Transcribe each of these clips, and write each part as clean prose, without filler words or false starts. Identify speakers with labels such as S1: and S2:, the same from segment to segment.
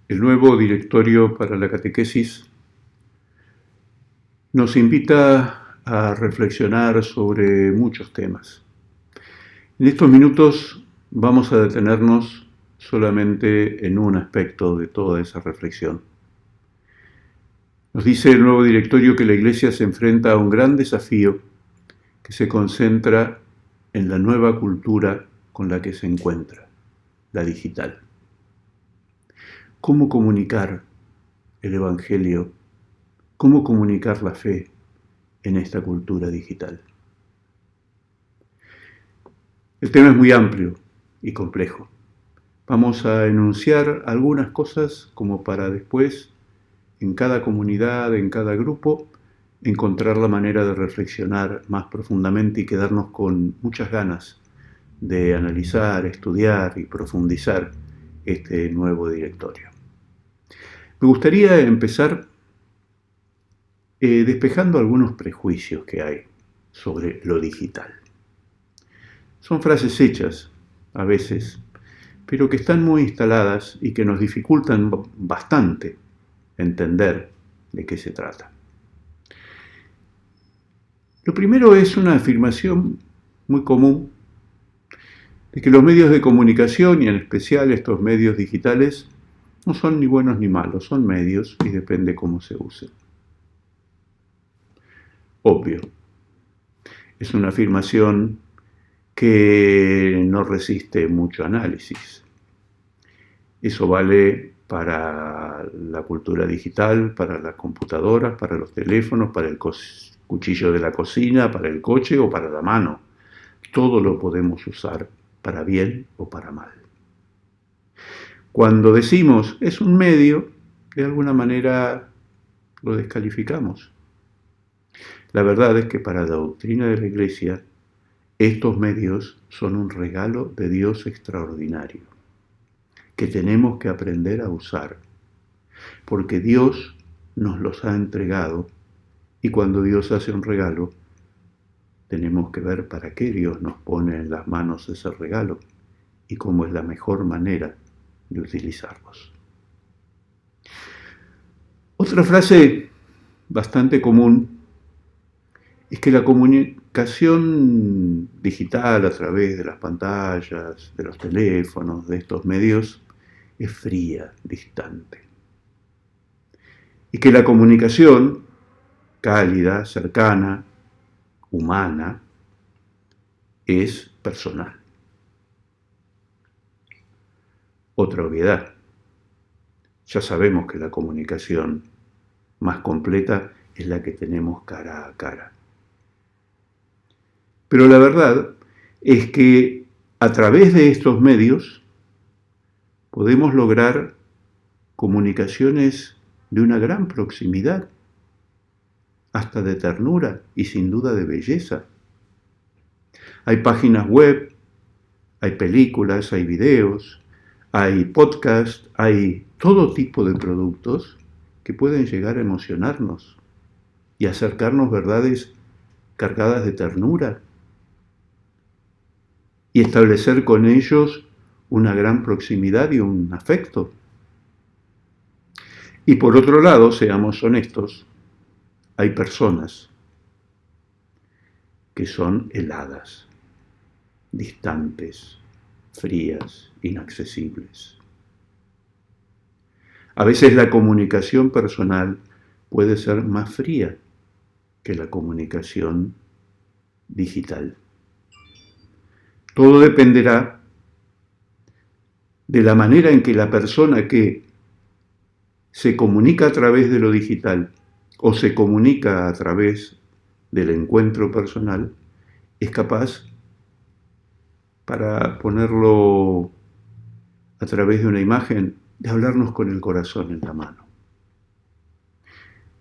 S1: El nuevo directorio para la catequesis nos invita a reflexionar sobre muchos temas. En estos minutos vamos a detenernos solamente en un aspecto de toda esa reflexión. Nos dice el nuevo directorio que la Iglesia se enfrenta a un gran desafío que se concentra en la nueva cultura con la que se encuentra, la digital. ¿Cómo comunicar el Evangelio? ¿Cómo comunicar la fe en esta cultura digital? El tema es muy amplio y complejo. Vamos a enunciar algunas cosas como para después, en cada comunidad, en cada grupo, encontrar la manera de reflexionar más profundamente y quedarnos con muchas ganas de analizar, estudiar y profundizar este nuevo directorio. Me gustaría empezar despejando algunos prejuicios que hay sobre lo digital. Son frases hechas, a veces, pero que están muy instaladas y que nos dificultan bastante entender de qué se trata. Lo primero es una afirmación muy común de que los medios de comunicación, y en especial estos medios digitales, no son ni buenos ni malos, son medios y depende cómo se usen. Obvio, es una afirmación que no resiste mucho análisis. Eso vale para la cultura digital, para las computadoras, para los teléfonos, para el cuchillo de la cocina, para el coche o para la mano. Todo lo podemos usar para bien o para mal. Cuando decimos es un medio, de alguna manera lo descalificamos. La verdad es que para la doctrina de la Iglesia, estos medios son un regalo de Dios extraordinario, que tenemos que aprender a usar, porque Dios nos los ha entregado, y cuando Dios hace un regalo, tenemos que ver para qué Dios nos pone en las manos ese regalo y cómo es la mejor manera de utilizarlos. Otra frase bastante común es que la comunicación digital a través de las pantallas, de los teléfonos, de estos medios, es fría, distante. Y que la comunicación cálida, cercana, humana, es personal. Otra obviedad. Ya sabemos que la comunicación más completa es la que tenemos cara a cara. Pero la verdad es que a través de estos medios podemos lograr comunicaciones de una gran proximidad, hasta de ternura y sin duda de belleza. Hay páginas web, hay películas, hay videos, hay podcasts, hay todo tipo de productos que pueden llegar a emocionarnos y acercarnos verdades cargadas de ternura y establecer con ellos una gran proximidad y un afecto. Y por otro lado, seamos honestos, hay personas que son heladas, distantes, frías, inaccesibles. A veces la comunicación personal puede ser más fría que la comunicación digital. Todo dependerá de la manera en que la persona que se comunica a través de lo digital o se comunica a través del encuentro personal es capaz, para ponerlo a través de una imagen, de hablarnos con el corazón en la mano.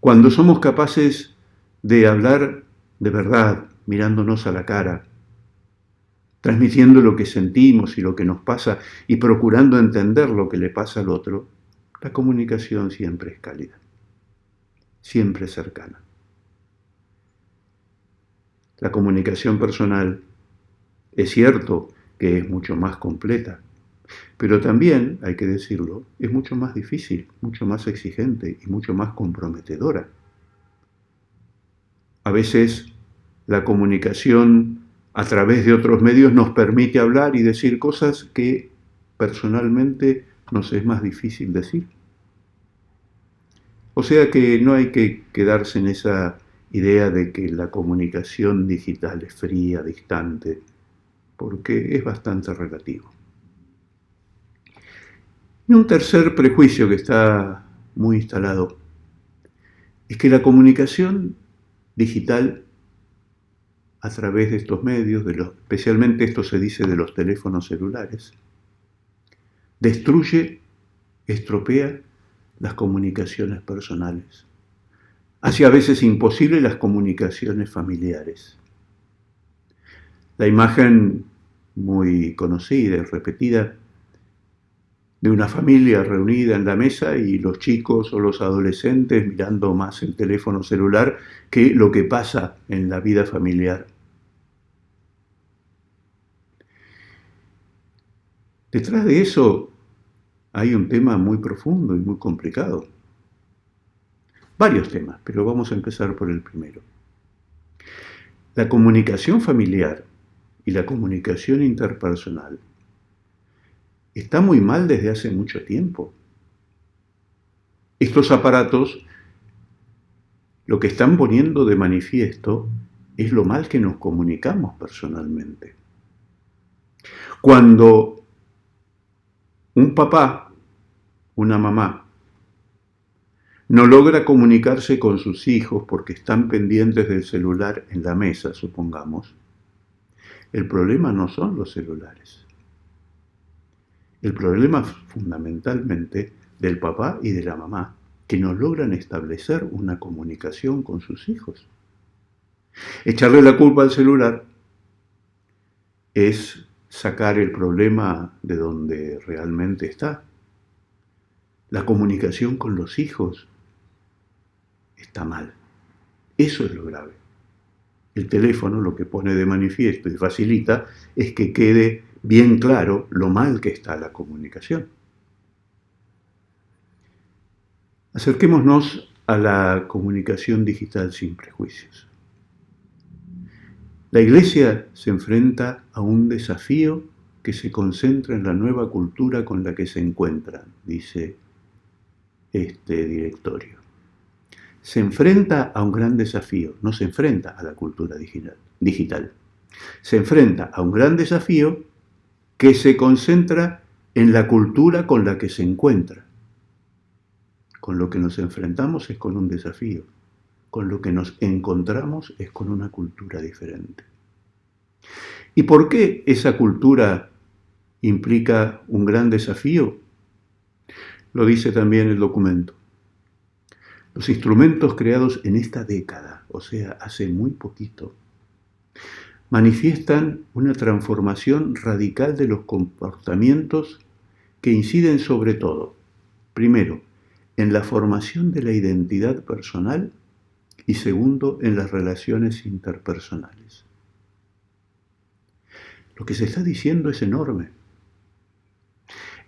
S1: Cuando somos capaces de hablar de verdad, mirándonos a la cara, transmitiendo lo que sentimos y lo que nos pasa y procurando entender lo que le pasa al otro, la comunicación siempre es cálida, siempre cercana. La comunicación personal es cierto que es mucho más completa, Pero también, hay que decirlo, es mucho más difícil, mucho más exigente y mucho más comprometedora. A veces la comunicación a través de otros medios nos permite hablar y decir cosas que personalmente nos es más difícil decir. O sea que no hay que quedarse en esa idea de que la comunicación digital es fría, distante, porque es bastante relativo. Y un tercer prejuicio que está muy instalado es que la comunicación digital a través de estos medios, especialmente esto se dice de los teléfonos celulares, destruye, estropea las comunicaciones personales. Hace a veces imposible las comunicaciones familiares. La imagen muy conocida y repetida de una familia reunida en la mesa y los chicos o los adolescentes mirando más el teléfono celular que lo que pasa en la vida familiar. Detrás de eso hay un tema muy profundo y muy complicado. Varios temas, pero vamos a empezar por el primero. La comunicación familiar y la comunicación interpersonal está muy mal desde hace mucho tiempo. Estos aparatos lo que están poniendo de manifiesto es lo mal que nos comunicamos personalmente. Cuando un papá, una mamá, no logra comunicarse con sus hijos porque están pendientes del celular en la mesa, supongamos, el problema no son los celulares. El problema fundamentalmente del papá y de la mamá, que no logran establecer una comunicación con sus hijos. Echarle la culpa al celular es sacar el problema de donde realmente está. La comunicación con los hijos está mal. Eso es lo grave. El teléfono lo que pone de manifiesto y facilita es que quede bien claro lo mal que está la comunicación. Acerquémonos a la comunicación digital sin prejuicios. La Iglesia se enfrenta a un desafío que se concentra en la nueva cultura con la que se encuentra, dice este directorio. Se enfrenta a un gran desafío, no se enfrenta a la cultura digital. Se enfrenta a un gran desafío que se concentra en la cultura con la que se encuentra. Con lo que nos enfrentamos es con un desafío. Con lo que nos encontramos es con una cultura diferente. ¿Y por qué esa cultura implica un gran desafío? Lo dice también el documento. Los instrumentos creados en esta década, o sea, hace muy poquito, manifiestan una transformación radical de los comportamientos que inciden sobre todo, primero, en la formación de la identidad personal y segundo, en las relaciones interpersonales. Lo que se está diciendo es enorme.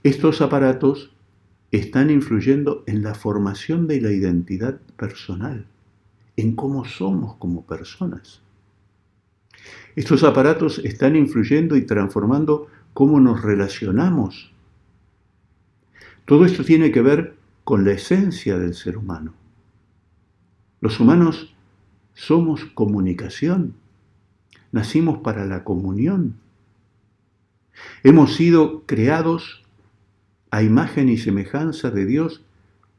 S1: Estos aparatos están influyendo en la formación de la identidad personal, en cómo somos como personas. Estos aparatos están influyendo y transformando cómo nos relacionamos. Todo esto tiene que ver con la esencia del ser humano. Los humanos somos comunicación, nacimos para la comunión. Hemos sido creados a imagen y semejanza de Dios,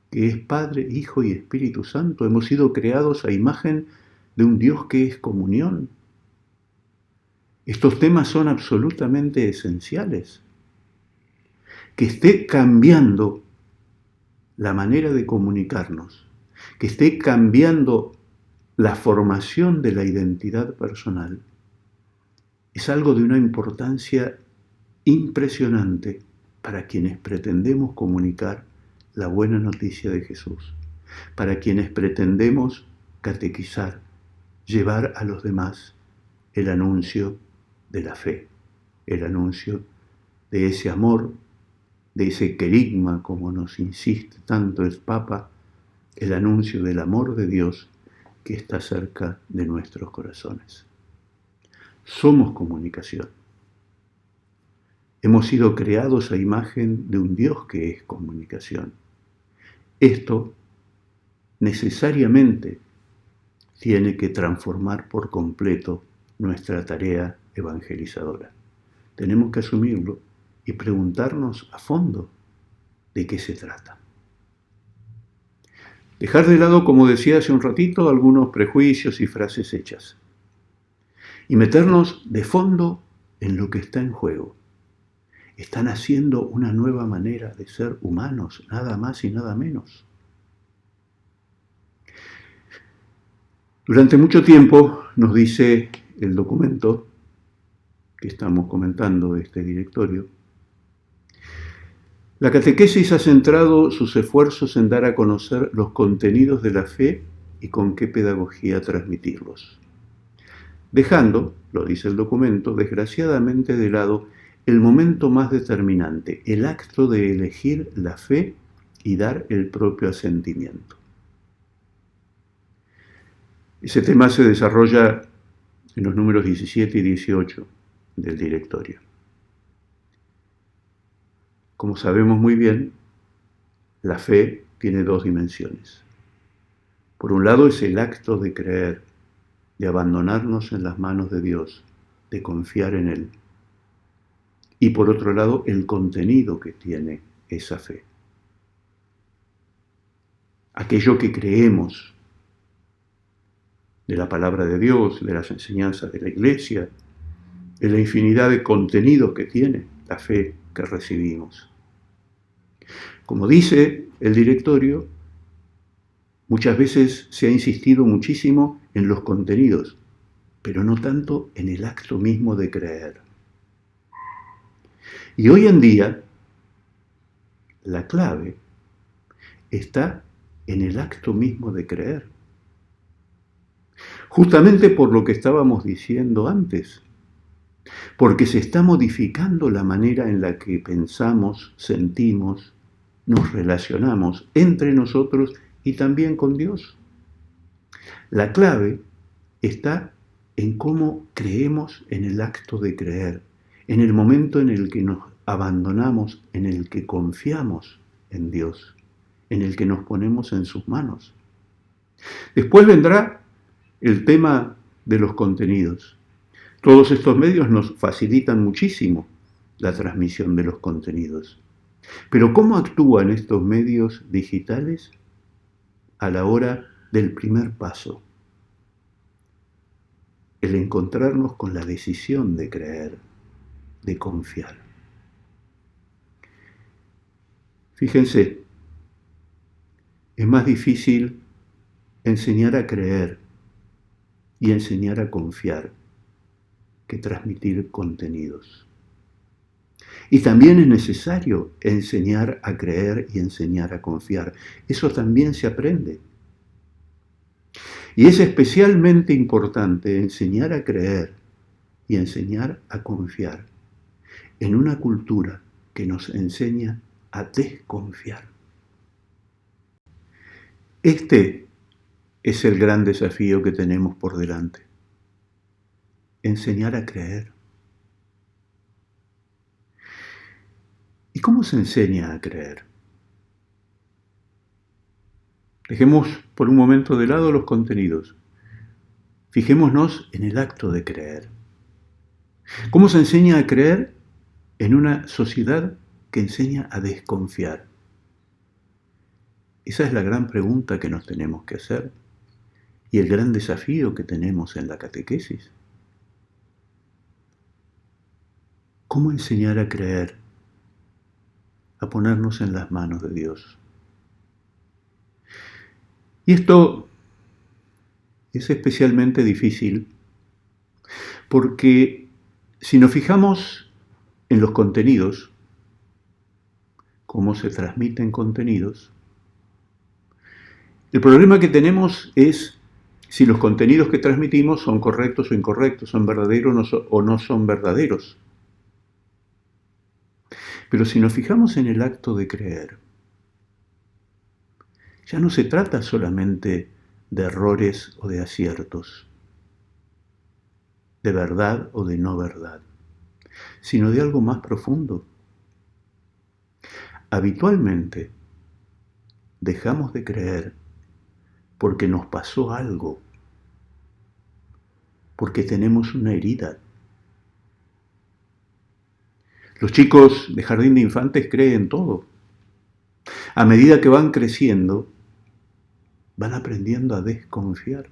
S1: que es Padre, Hijo y Espíritu Santo. Hemos sido creados a imagen de un Dios que es comunión. Estos temas son absolutamente esenciales. Que esté cambiando la manera de comunicarnos, que esté cambiando la formación de la identidad personal, es algo de una importancia impresionante para quienes pretendemos comunicar la buena noticia de Jesús, para quienes pretendemos catequizar, llevar a los demás el anuncio de la fe, el anuncio de ese amor de ese querigma, como nos insiste tanto el Papa, el anuncio del amor de Dios que está cerca de nuestros corazones. Somos comunicación. Hemos sido creados a imagen de un Dios que es comunicación. Esto necesariamente tiene que transformar por completo nuestra tarea evangelizadora. Tenemos que asumirlo y preguntarnos a fondo de qué se trata. Dejar de lado, como decía hace un ratito, algunos prejuicios y frases hechas. Y meternos de fondo en lo que está en juego. Están haciendo una nueva manera de ser humanos, nada más y nada menos. Durante mucho tiempo, nos dice el documento que estamos comentando de este directorio, la catequesis ha centrado sus esfuerzos en dar a conocer los contenidos de la fe y con qué pedagogía transmitirlos, dejando, lo dice el documento, desgraciadamente de lado el momento más determinante, el acto de elegir la fe y dar el propio asentimiento. Ese tema se desarrolla en los números 17 y 18 del directorio. Como sabemos muy bien, la fe tiene dos dimensiones. Por un lado es el acto de creer, de abandonarnos en las manos de Dios, de confiar en Él. Y por otro lado, el contenido que tiene esa fe. Aquello que creemos de la palabra de Dios, de las enseñanzas de la Iglesia, de la infinidad de contenidos que tiene la fe que recibimos. Como dice el directorio, muchas veces se ha insistido muchísimo en los contenidos, pero no tanto en el acto mismo de creer. Y hoy en día, la clave está en el acto mismo de creer. Justamente por lo que estábamos diciendo antes, porque se está modificando la manera en la que pensamos, sentimos, nos relacionamos entre nosotros y también con Dios. La clave está en cómo creemos en el acto de creer, en el momento en el que nos abandonamos, en el que confiamos en Dios, en el que nos ponemos en sus manos. Después vendrá el tema de los contenidos. Todos estos medios nos facilitan muchísimo la transmisión de los contenidos. Pero ¿cómo actúan estos medios digitales a la hora del primer paso? El encontrarnos con la decisión de creer, de confiar. Fíjense, es más difícil enseñar a creer y enseñar a confiar que transmitir contenidos. Y también es necesario enseñar a creer y enseñar a confiar. Eso también se aprende. Y es especialmente importante enseñar a creer y enseñar a confiar en una cultura que nos enseña a desconfiar. Este es el gran desafío que tenemos por delante. Enseñar a creer. ¿Y cómo se enseña a creer? Dejemos por un momento de lado los contenidos. Fijémonos en el acto de creer. ¿Cómo se enseña a creer en una sociedad que enseña a desconfiar? Esa es la gran pregunta que nos tenemos que hacer y el gran desafío que tenemos en la catequesis. ¿Cómo enseñar a creer? A ponernos en las manos de Dios. Y esto es especialmente difícil porque si nos fijamos en los contenidos, cómo se transmiten contenidos, el problema que tenemos es si los contenidos que transmitimos son correctos o incorrectos, son verdaderos o no son verdaderos. Pero si nos fijamos en el acto de creer, ya no se trata solamente de errores o de aciertos, de verdad o de no verdad, sino de algo más profundo. Habitualmente dejamos de creer porque nos pasó algo, porque tenemos una herida. Los chicos de jardín de infantes creen todo. A medida que van creciendo, van aprendiendo a desconfiar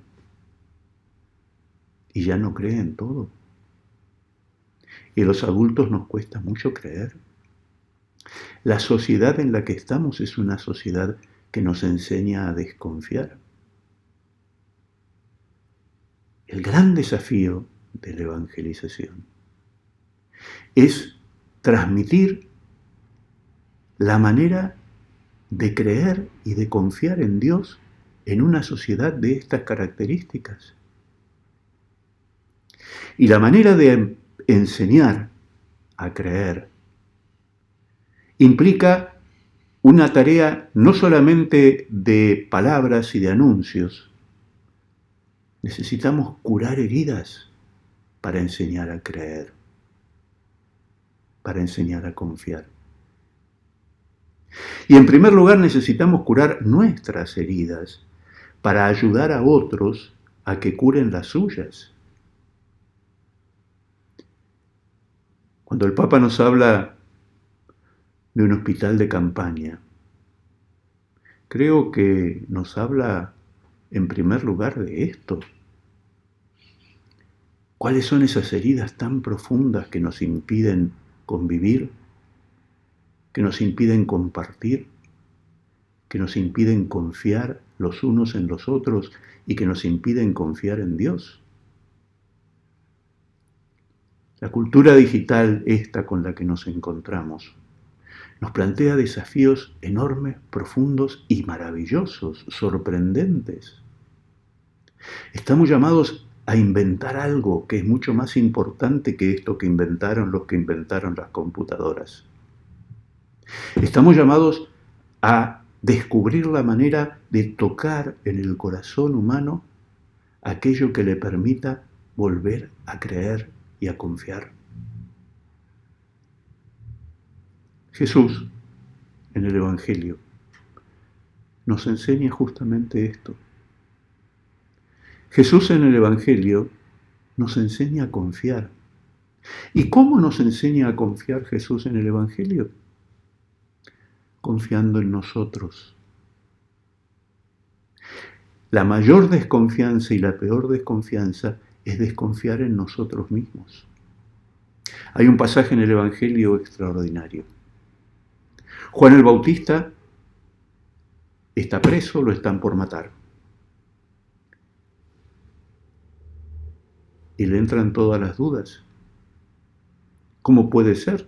S1: y ya no creen todo. Y a los adultos nos cuesta mucho creer. La sociedad en la que estamos es una sociedad que nos enseña a desconfiar. El gran desafío de la evangelización es transmitir la manera de creer y de confiar en Dios en una sociedad de estas características. Y la manera de enseñar a creer implica una tarea no solamente de palabras y de anuncios. Necesitamos curar heridas para enseñar a creer, para enseñar a confiar. Y en primer lugar necesitamos curar nuestras heridas para ayudar a otros a que curen las suyas. Cuando el Papa nos habla de un hospital de campaña, creo que nos habla en primer lugar de esto. ¿Cuáles son esas heridas tan profundas que nos impiden convivir, que nos impiden compartir, que nos impiden confiar los unos en los otros y que nos impiden confiar en Dios? La cultura digital, esta con la que nos encontramos, nos plantea desafíos enormes, profundos y maravillosos, sorprendentes. Estamos llamados a inventar algo que es mucho más importante que esto que inventaron los que inventaron las computadoras. Estamos llamados a descubrir la manera de tocar en el corazón humano aquello que le permita volver a creer y a confiar. Jesús, en el Evangelio, nos enseña justamente esto. Jesús en el Evangelio nos enseña a confiar. ¿Y cómo nos enseña a confiar Jesús en el Evangelio? Confiando en nosotros. La mayor desconfianza y la peor desconfianza es desconfiar en nosotros mismos. Hay un pasaje en el Evangelio extraordinario. Juan el Bautista está preso, lo están por matar. Y le entran todas las dudas. ¿Cómo puede ser?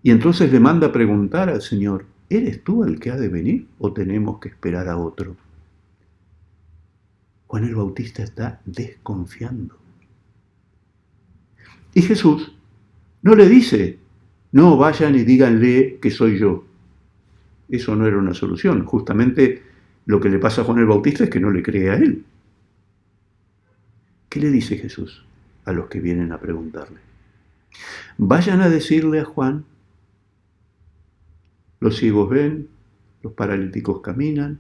S1: Y entonces le manda a preguntar al Señor, ¿eres tú el que ha de venir o tenemos que esperar a otro? Juan el Bautista está desconfiando. Y Jesús no le dice, no, vayan y díganle que soy yo. Eso no era una solución. Justamente lo que le pasa a Juan el Bautista es que no le cree a él. ¿Qué le dice Jesús a los que vienen a preguntarle? Vayan a decirle a Juan, los ciegos ven, los paralíticos caminan,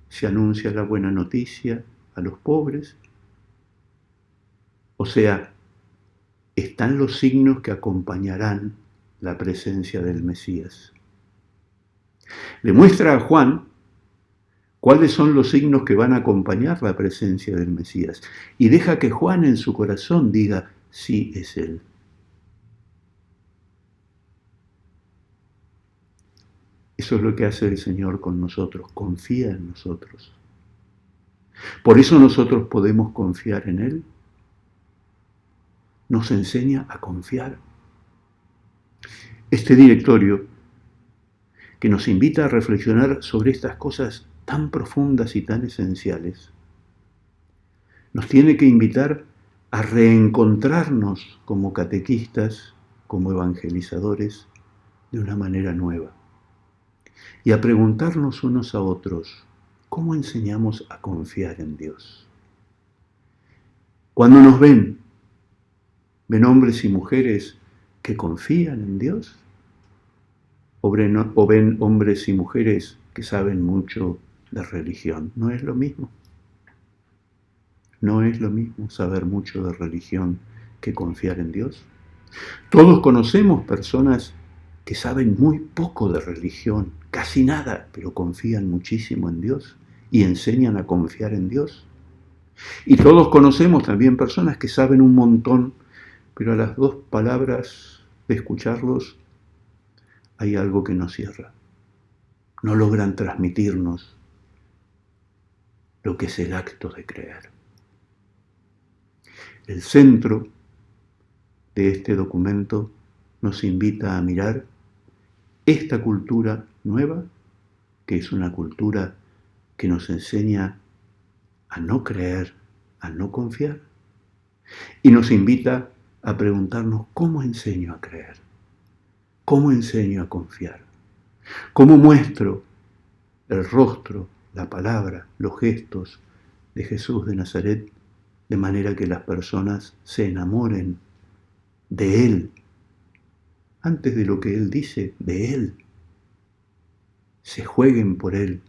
S1: se anuncia la buena noticia a los pobres. O sea, están los signos que acompañarán la presencia del Mesías. Le muestra a Juan cuáles son los signos que van a acompañar la presencia del Mesías y deja que Juan en su corazón diga, sí, es él. Eso es lo que hace el Señor con nosotros, confía en nosotros. Por eso nosotros podemos confiar en Él. Nos enseña a confiar. Este directorio que nos invita a reflexionar sobre estas cosas tan profundas y tan esenciales, nos tiene que invitar a reencontrarnos como catequistas como evangelizadores de una manera nueva y a preguntarnos unos a otros, ¿cómo enseñamos a confiar en Dios? Cuando nos ven hombres y mujeres que confían en Dios, o ven hombres y mujeres que saben mucho de religión. No es lo mismo. No es lo mismo saber mucho de religión que confiar en Dios. Todos conocemos personas que saben muy poco de religión, casi nada, pero confían muchísimo en Dios y enseñan a confiar en Dios. Y todos conocemos también personas que saben un montón, pero a las dos palabras de escucharlos hay algo que nos cierra. No logran transmitirnos lo que es el acto de creer. El centro de este documento nos invita a mirar esta cultura nueva, que es una cultura que nos enseña a no creer, a no confiar, y nos invita a preguntarnos cómo enseño a creer, cómo enseño a confiar, cómo muestro el rostro, la palabra, los gestos de Jesús de Nazaret, de manera que las personas se enamoren de Él, antes de lo que Él dice, de Él, se jueguen por Él,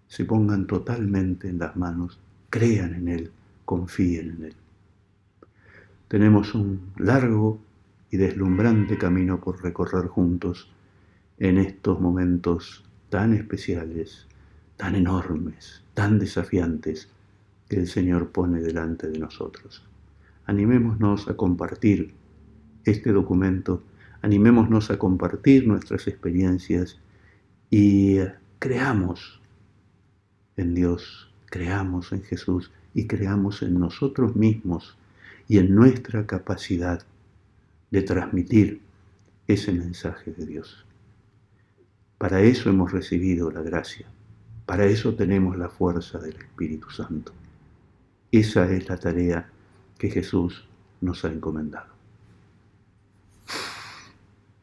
S1: se pongan totalmente en las manos, crean en Él, confíen en Él. Tenemos un largo y deslumbrante camino por recorrer juntos en estos momentos tan especiales, tan enormes, tan desafiantes que el Señor pone delante de nosotros. Animémonos a compartir este documento, animémonos a compartir nuestras experiencias y creamos en Dios, creamos en Jesús y creamos en nosotros mismos y en nuestra capacidad de transmitir ese mensaje de Dios. Para eso hemos recibido la gracia, para eso tenemos la fuerza del Espíritu Santo. Esa es la tarea que Jesús nos ha encomendado.